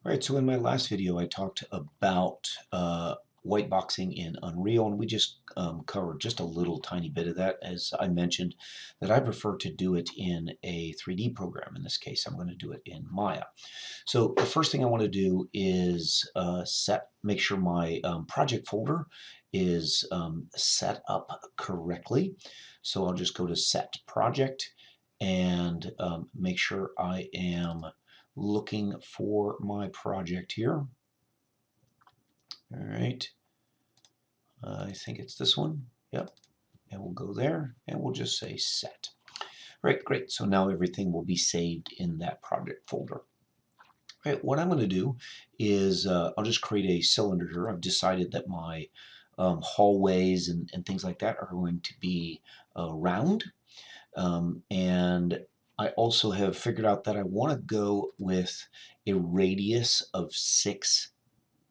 All right, so in my last video, I talked about whiteboxing in Unreal, and we just covered just a little tiny bit of that. As I mentioned, that I prefer to do it in a 3D program. In this case, I'm going to do it in Maya. So the first thing I want to do is make sure my project folder is set up correctly. So I'll just go to Set Project and make sure I am looking for my project here. All right, I think it's this one. Yep, and we'll go there and we'll just say set. Right, great. So now everything will be saved in that project folder. Right, what I'm going to do is I'll just create a cylinder here. I've decided that my hallways and things like that are going to be round. And I also have figured out that I want to go with a radius of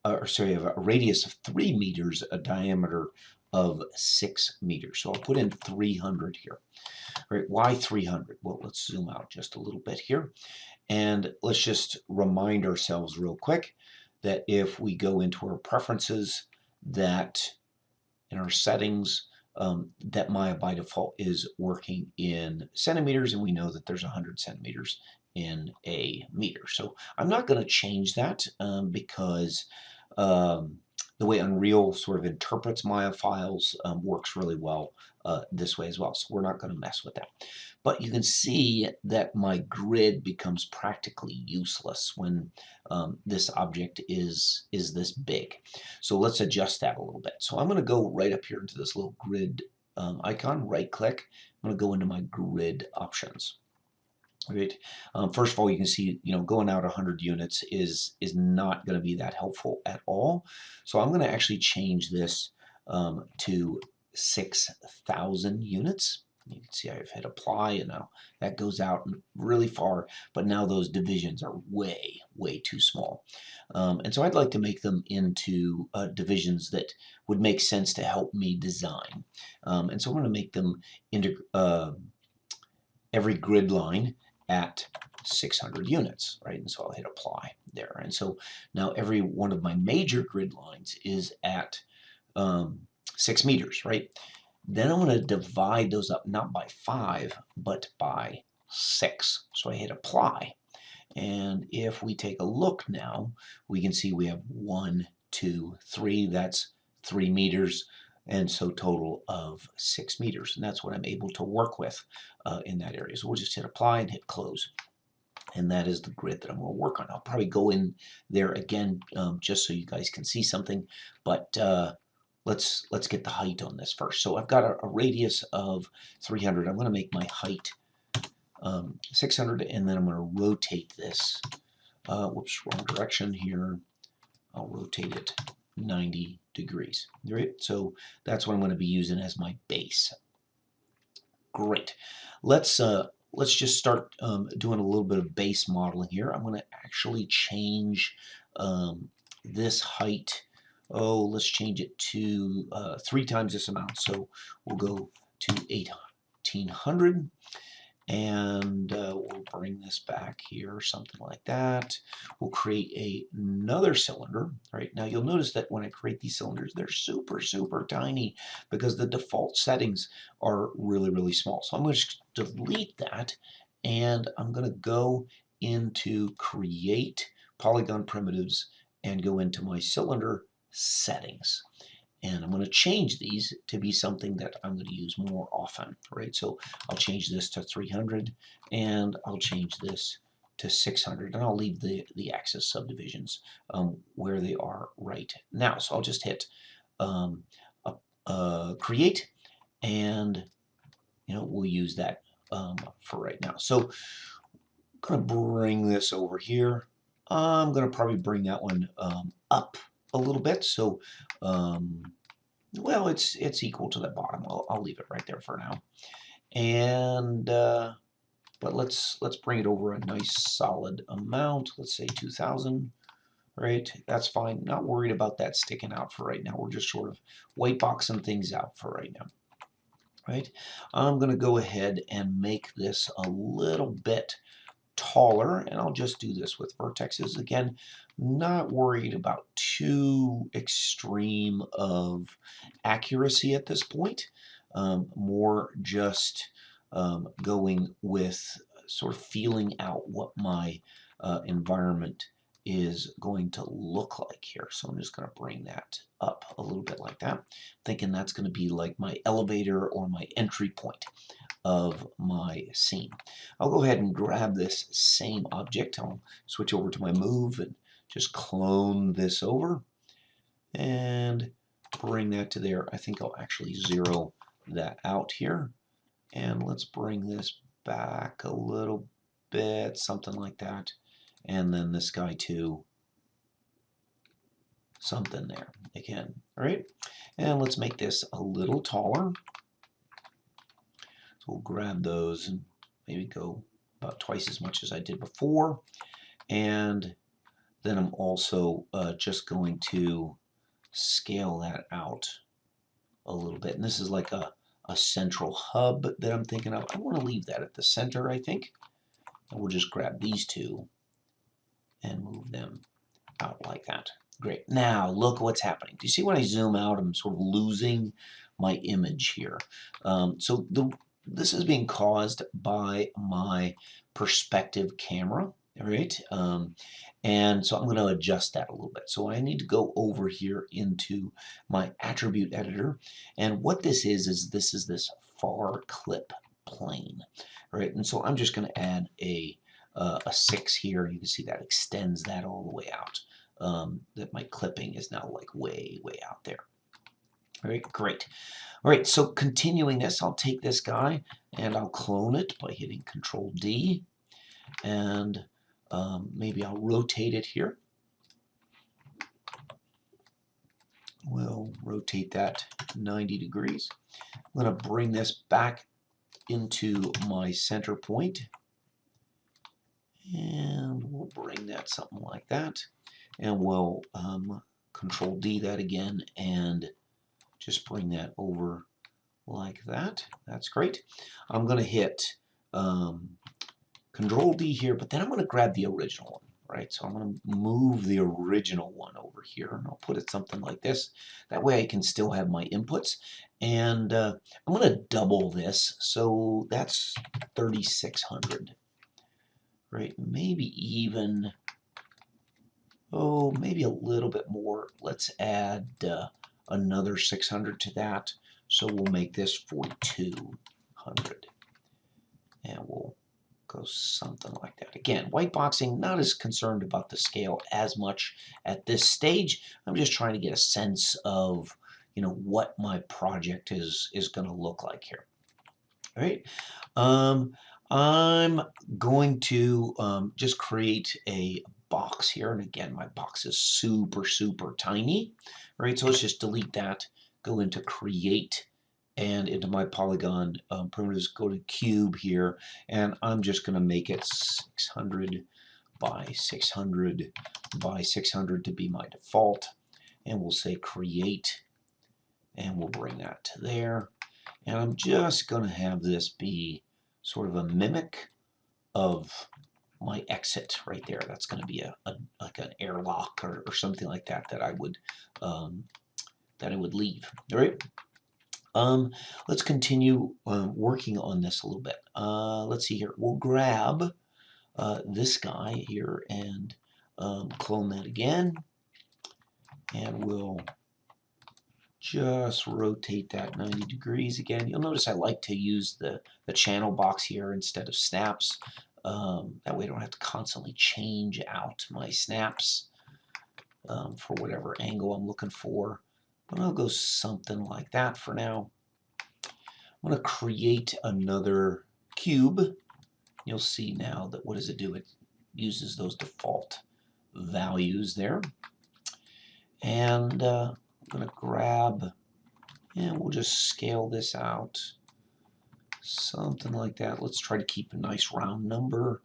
a radius of 3 meters, a diameter of 6 meters. So I'll put in 300 here. All right, why 300? Well, let's zoom out just a little bit here. And let's just remind ourselves real quick that if we go into our preferences, that in our settings, that Maya by default is working in centimeters, and we know that there's 100 centimeters in a meter. So I'm not going to change that because the way Unreal sort of interprets Maya files works really well this way as well. So we're not going to mess with that. But you can see that my grid becomes practically useless when this object is this big. So let's adjust that a little bit. So I'm going to go right up here into this little grid icon, right click. I'm going to go into my grid options. Right. First of all, you can see, going out 100 units is not going to be that helpful at all. So I'm going to actually change this to 6,000 units. You can see I've hit apply, and now that goes out really far, but now those divisions are way, way too small. And so I'd like to make them into divisions that would make sense to help me design. And so I'm going to make them into every grid line at 600 units, right? And so I'll hit apply there. And so now every one of my major grid lines is at 6 meters, right? Then I'm going to divide those up not by 5, but by 6. So I hit apply. And if we take a look now, we can see we have 1, 2, 3. That's 3 meters. And so total of 6 meters. And that's what I'm able to work with in that area. So we'll just hit apply and hit close. And that is the grid that I'm going to work on. I'll probably go in there again just so you guys can see something. But let's get the height on this first. So I've got a radius of 300. I'm going to make my height 600, and then I'm going to rotate this. Whoops, wrong direction here. I'll rotate it 90 degrees. Right? So that's what I'm going to be using as my base. Great. Let's just start doing a little bit of base modeling here. I'm going to actually change this height. Oh, let's change it to 3 times this amount. So we'll go to 1800. And we'll bring this back here, something like that. We'll create another cylinder. Right now, you'll notice that when I create these cylinders, they're super, super tiny because the default settings are really, really small. So I'm going to delete that, and I'm going to go into Create Polygon Primitives and go into my cylinder settings. And I'm going to change these to be something that I'm going to use more often, right? So I'll change this to 300, and I'll change this to 600, and I'll leave the axis subdivisions where they are right now. So I'll just hit create, and we'll use that for right now. So I'm going to bring this over here. I'm going to probably bring that one up a little bit. So, well, it's equal to the bottom. I'll leave it right there for now. And but let's bring it over a nice solid amount. Let's say 2,000. Right, that's fine. Not worried about that sticking out for right now. We're just sort of whiteboxing things out for right now. Right, I'm going to go ahead and make this a little bit taller, and I'll just do this with vertexes. Again, not worried about too extreme of accuracy at this point. More just going with sort of feeling out what my environment is going to look like here. So I'm just going to bring that up a little bit like that, thinking that's going to be like my elevator or my entry point of my scene. I'll go ahead and grab this same object. I'll switch over to my move and just clone this over and bring that to there. I think I'll actually zero that out here, and let's bring this back a little bit, something like that, and then this guy too, something there again. All right, and let's make this a little taller. So we'll grab those and maybe go about twice as much as I did before, and then I'm also just going to scale that out a little bit. And this is like a central hub that I'm thinking of. I want to leave that at the center, I think. And we'll just grab these two and move them out like that. Great. Now look what's happening. Do you see when I zoom out, I'm sort of losing my image here. This is being caused by my perspective camera, all right? And so I'm going to adjust that a little bit. So I need to go over here into my attribute editor. And what this is this far clip plane, right? And so I'm just going to add a 6 here. You can see that extends that all the way out. That my clipping is now like way out there. All right, great. All right, so continuing this, I'll take this guy and I'll clone it by hitting Control D, and maybe I'll rotate it here. We'll rotate that 90 degrees. I'm going to bring this back into my center point, and we'll bring that something like that, and we'll Control D that again and just bring that over like that. That's great. I'm going to hit Control D here, but then I'm going to grab the original one, right? So I'm going to move the original one over here, and I'll put it something like this. That way I can still have my inputs. And I'm going to double this, so that's 3600, right? Maybe even, oh, maybe a little bit more. Let's add another 600 to that. So we'll make this 4200, and we'll go something like that. Again, whiteboxing, not as concerned about the scale as much at this stage. I'm just trying to get a sense of, you know, what my project is going to look like here. All right. I'm going to just create a box here, and again, my box is super tiny. All right, so let's just delete that. Go into Create, and into my polygon primitives, go to Cube here, and I'm just going to make it 600 by 600 by 600 to be my default, and we'll say Create, and we'll bring that to there, and I'm just going to have this be sort of a mimic of my exit right there. That's going to be like an airlock or something like that that I would leave. All right. Let's continue working on this a little bit. Let's see here. We'll grab this guy here and clone that again, and we'll just rotate that 90 degrees again. You'll notice I like to use the channel box here instead of snaps. That way I don't have to constantly change out my snaps for whatever angle I'm looking for. But I'll go something like that for now. I'm going to create another cube. You'll see now that what does it do? It uses those default values there. And I'm going to grab, and we'll just scale this out. Something like that. Let's try to keep a nice round number.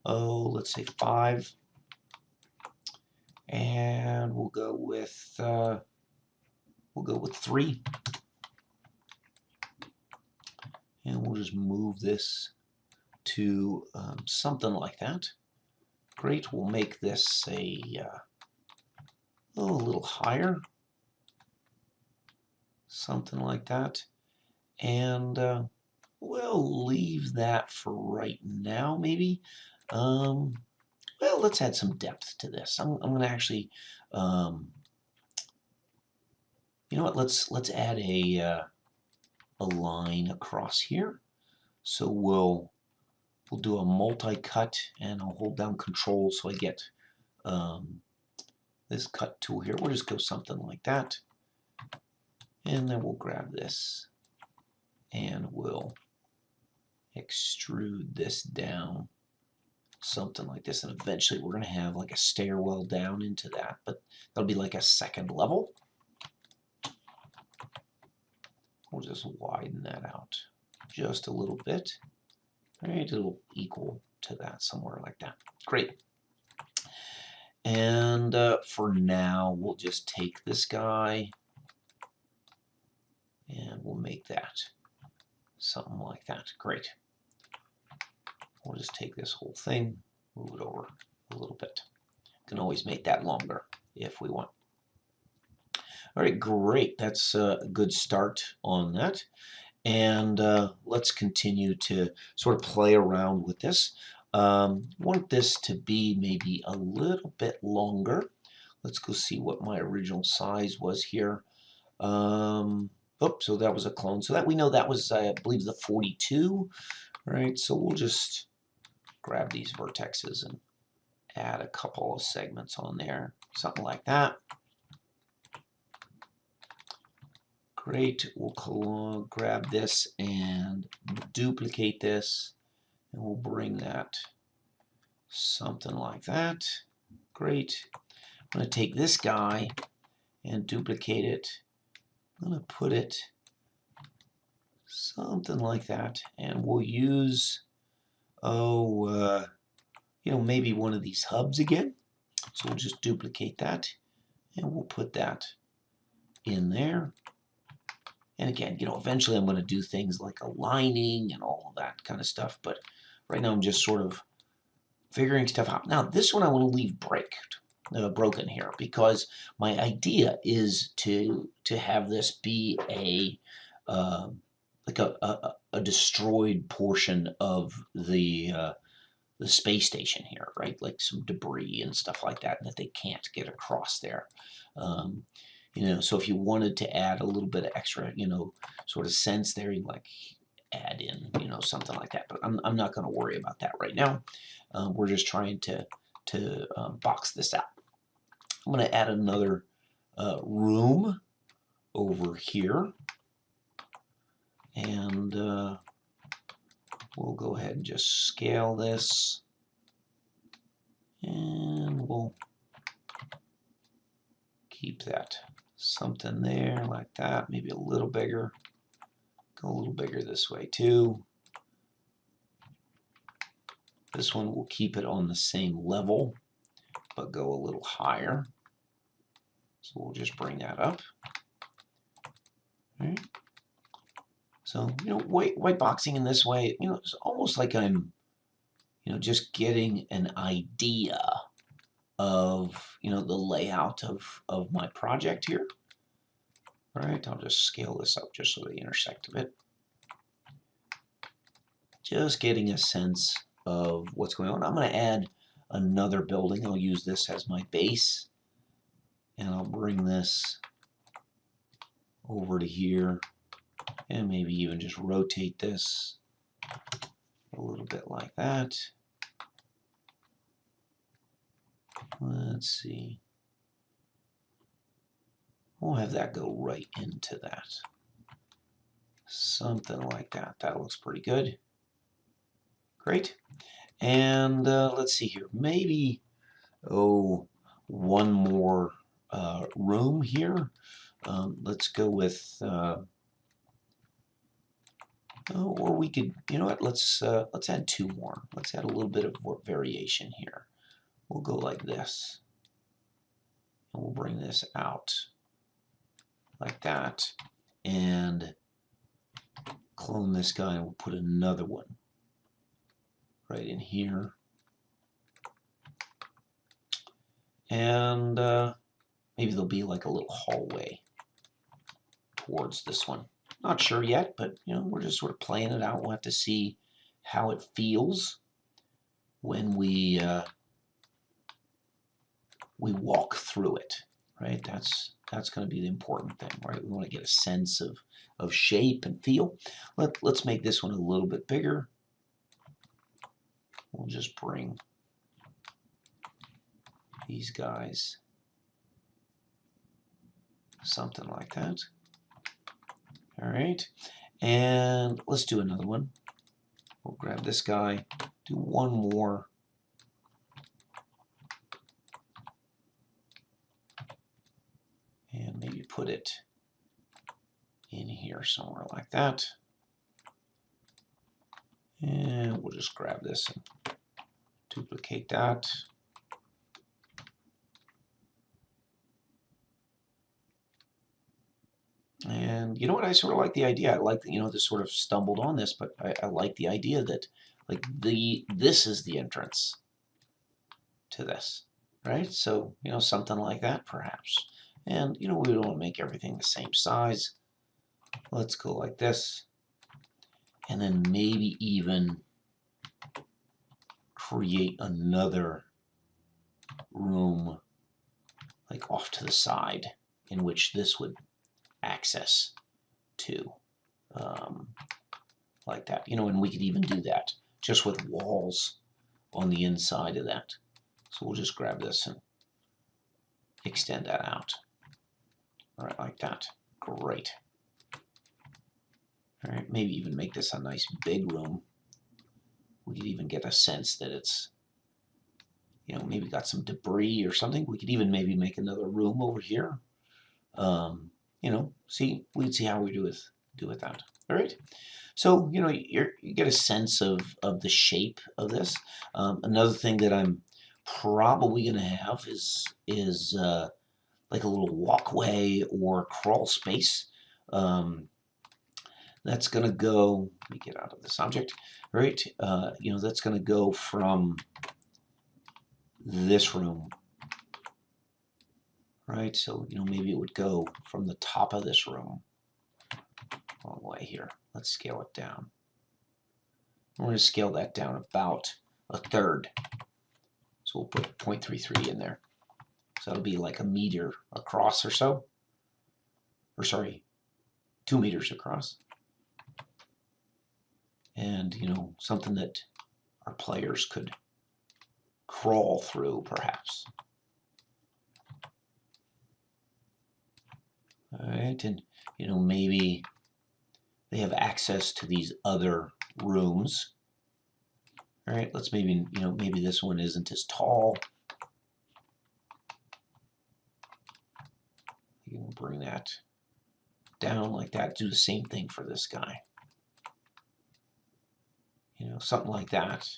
Oh, let's say 5. And we'll go with 3. And we'll just move this to something like that. Great, we'll make this a little higher, something like that. And we'll leave that for right now, maybe. Well, let's add some depth to this. I'm going to actually, you know what? Let's add a line across here. So we'll do a multi-cut, and I'll hold down Control so I get this cut tool here. We'll just go something like that, and then we'll grab this and we'll extrude this down, something like this, and eventually we're going to have like a stairwell down into that, but that'll be like a second level. We'll just widen that out just a little bit. Right, it'll equal to that, somewhere like that. Great. And for now, we'll just take this guy and we'll make that something like that. Great. We'll just take this whole thing, move it over a little bit. Can always make that longer if we want. All right, great. That's a good start on that. And let's continue to sort of play around with this. Want this to be maybe a little bit longer. Let's go see what my original size was here. Oops, so that was a clone. So that we know that was, I believe, the 42. All right, so we'll just grab these vertexes and add a couple of segments on there, something like that. Great, we'll grab this and duplicate this, and we'll bring that something like that. Great. I'm going to take this guy and duplicate it. I'm going to put it something like that, and we'll use, maybe one of these hubs again. So we'll just duplicate that, and we'll put that in there. And again, eventually I'm going to do things like aligning and all of that kind of stuff. But right now I'm just sort of figuring stuff out. Now this one I want to leave broken here, because my idea is to have this be a destroyed portion of the space station here, right? Like some debris and stuff like that they can't get across there. So if you wanted to add a little bit of extra, sort of sense there, you like add in, something like that. But I'm not going to worry about that right now. We're just trying to box this out. I'm going to add another room over here, and we'll go ahead and just scale this, and we'll keep that something there like that, maybe a little bigger. Go a little bigger this way too. This one will keep it on the same level, but go a little higher. So we'll just bring that up. All right. So, white boxing in this way, it's almost like I'm, just getting an idea of, the layout of my project here. All right, I'll just scale this up just so they intersect a bit. Just getting a sense of what's going on. I'm going to add another building. I'll use this as my base, and I'll bring this over to here, and maybe even just rotate this a little bit like that. Let's see. We'll have that go right into that. Something like that. That looks pretty good. Great. And let's see here. Maybe, one more room here. Let's go with, or we could, let's add two more. Let's add a little bit of variation here. We'll go like this, and we'll bring this out like that, and clone this guy, and we'll put another one right in here. And maybe there'll be like a little hallway towards this one. Not sure yet, but we're just sort of playing it out. We'll have to see how it feels when we walk through it, right? That's going to be the important thing, right? We want to get a sense of shape and feel. Let's make this one a little bit bigger. We'll just bring these guys something like that. All right, and let's do another one. We'll grab this guy, do one more. And maybe put it in here somewhere like that. And we'll just grab this and duplicate that. And you know what? I sort of like the idea. I like that, this sort of stumbled on this, but I like the idea that like this is the entrance to this, right? So, something like that perhaps. And, we don't want to make everything the same size. Let's go like this. And then maybe even create another room like off to the side in which this would access to, like that. And we could even do that just with walls on the inside of that. So we'll just grab this and extend that out. All right, like that. Great. All right, maybe even make this a nice big room. We could even get a sense that it's, maybe got some debris or something. We could even maybe make another room over here. We'd see how we do with that. All right. So, you get a sense of the shape of this. Another thing that I'm probably going to have is like a little walkway or crawl space. That's going to go, let me get out of this object, right? That's going to go from this room, right? So, maybe it would go from the top of this room all the way here. Let's scale it down. We're going to scale that down about a third. So we'll put 0.33 in there. So that'll be like a meter across or so. Or sorry, 2 meters across. And, something that our players could crawl through, perhaps. All right, and, maybe they have access to these other rooms. All right, let's maybe, maybe this one isn't as tall. You can bring that down like that. Do the same thing for this guy. Something like that.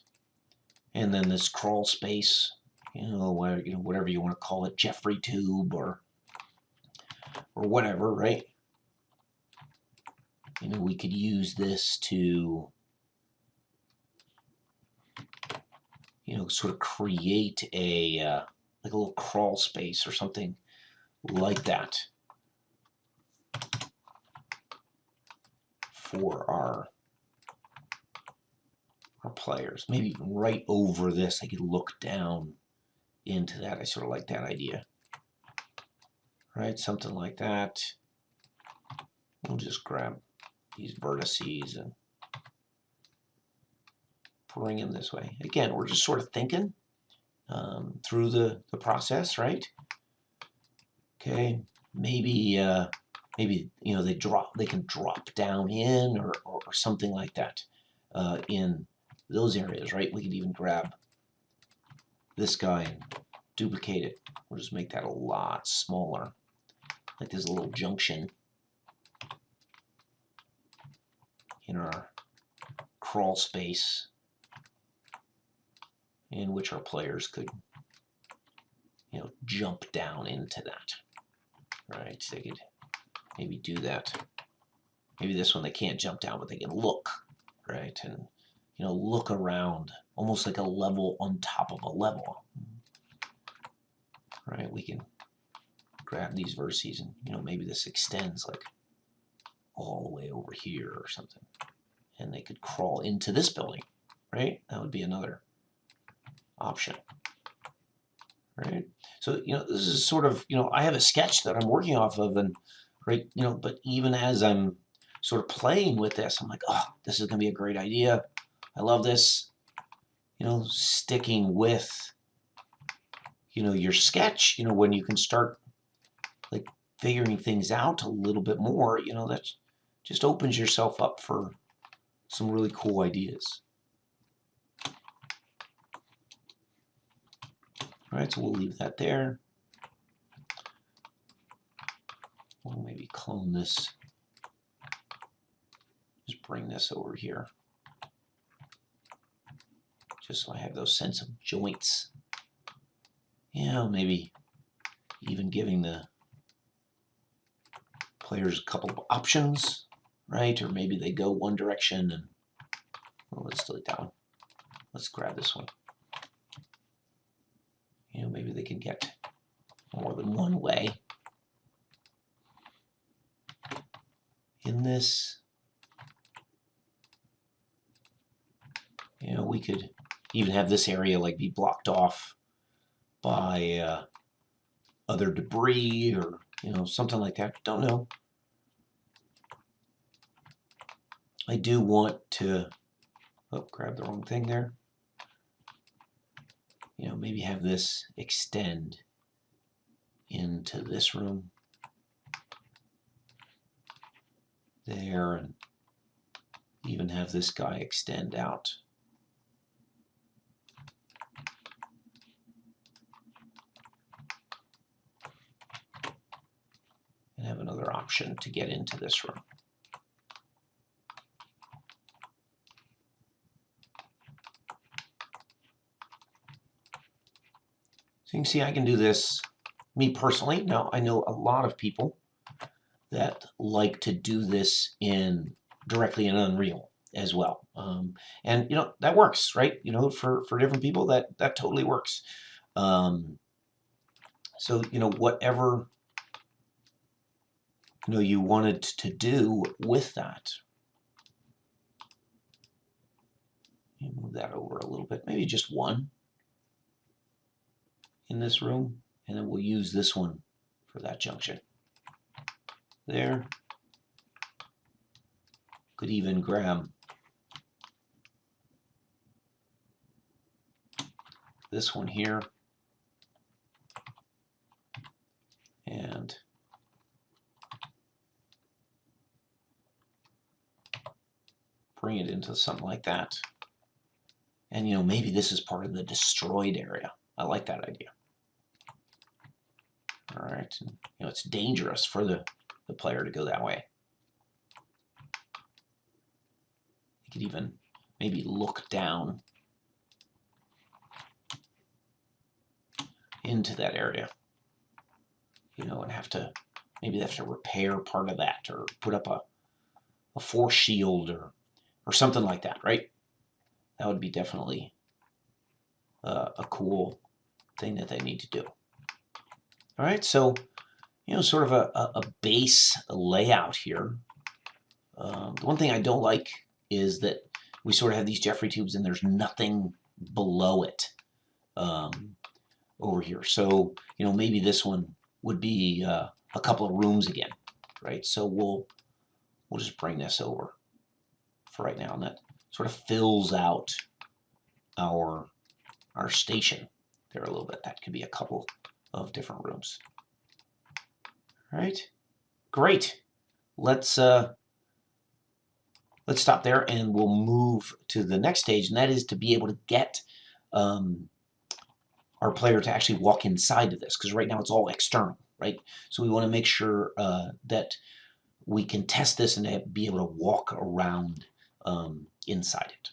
And then this crawl space, whatever you want to call it, Jeffrey tube or whatever, right? We could use this to, sort of create a like a little crawl space or something like that for our players. Maybe even right over this, I could look down into that. I sort of like that idea. Right, something like that. We'll just grab these vertices and bring them this way. Again, we're just sort of thinking through the process, right? Okay, maybe they can drop down in or something like that in those areas, right? We could even grab this guy and duplicate it. We'll just make that a lot smaller. Like there's a little junction in our crawl space in which our players could, jump down into that. Right? They could maybe do that. Maybe this one they can't jump down, but they can look, right? And look around, almost like a level on top of a level. Right? We can grab these vertices and, maybe this extends like all the way over here or something. And they could crawl into this building, right? That would be another option, right? So, this is sort of, I have a sketch that I'm working off of, and, right, but even as I'm sort of playing with this, I'm like, oh, this is going to be a great idea. I love this, sticking with, your sketch, when you can start, like, figuring things out a little bit more, that just opens yourself up for some really cool ideas. All right, so we'll leave that there. We'll maybe clone this. Just bring this over here. Just so I have those sense of joints. Maybe even giving the players a couple of options, right? Or maybe they go one direction and, well, let's delete that one. Let's grab this one. Maybe they can get more than one way in this. We could even have this area like be blocked off by other debris or, something like that. Don't know. I do want to, grab the wrong thing there. Maybe have this extend into this room there, and even have this guy extend out. And have another option to get into this room. So you can see I can do this, me personally. Now, I know a lot of people that like to do this directly in Unreal as well. And, that works, right? For different people, that totally works. So, whatever, you wanted to do with that. You move that over a little bit, maybe just one in this room, and then we'll use this one for that junction. There. Could even grab this one here and bring it into something like that. And, maybe this is part of the destroyed area. I like that idea. All right. And, it's dangerous for the player to go that way. You could even maybe look down into that area, and maybe have to repair part of that, or put up a force shield or something like that, right? That would be definitely a cool thing that they need to do. All right, so, sort of a base layout here. The one thing I don't like is that we sort of have these Jeffrey tubes and there's nothing below it over here. So, maybe this one would be a couple of rooms again, right? So we'll just bring this over for right now, and that sort of fills out our station there a little bit. That could be a couple of different rooms. All right, great. Let's stop there, and we'll move to the next stage, and that is to be able to get our player to actually walk inside of this, because right now it's all external, right? So we want to make sure that we can test this and be able to walk around inside it.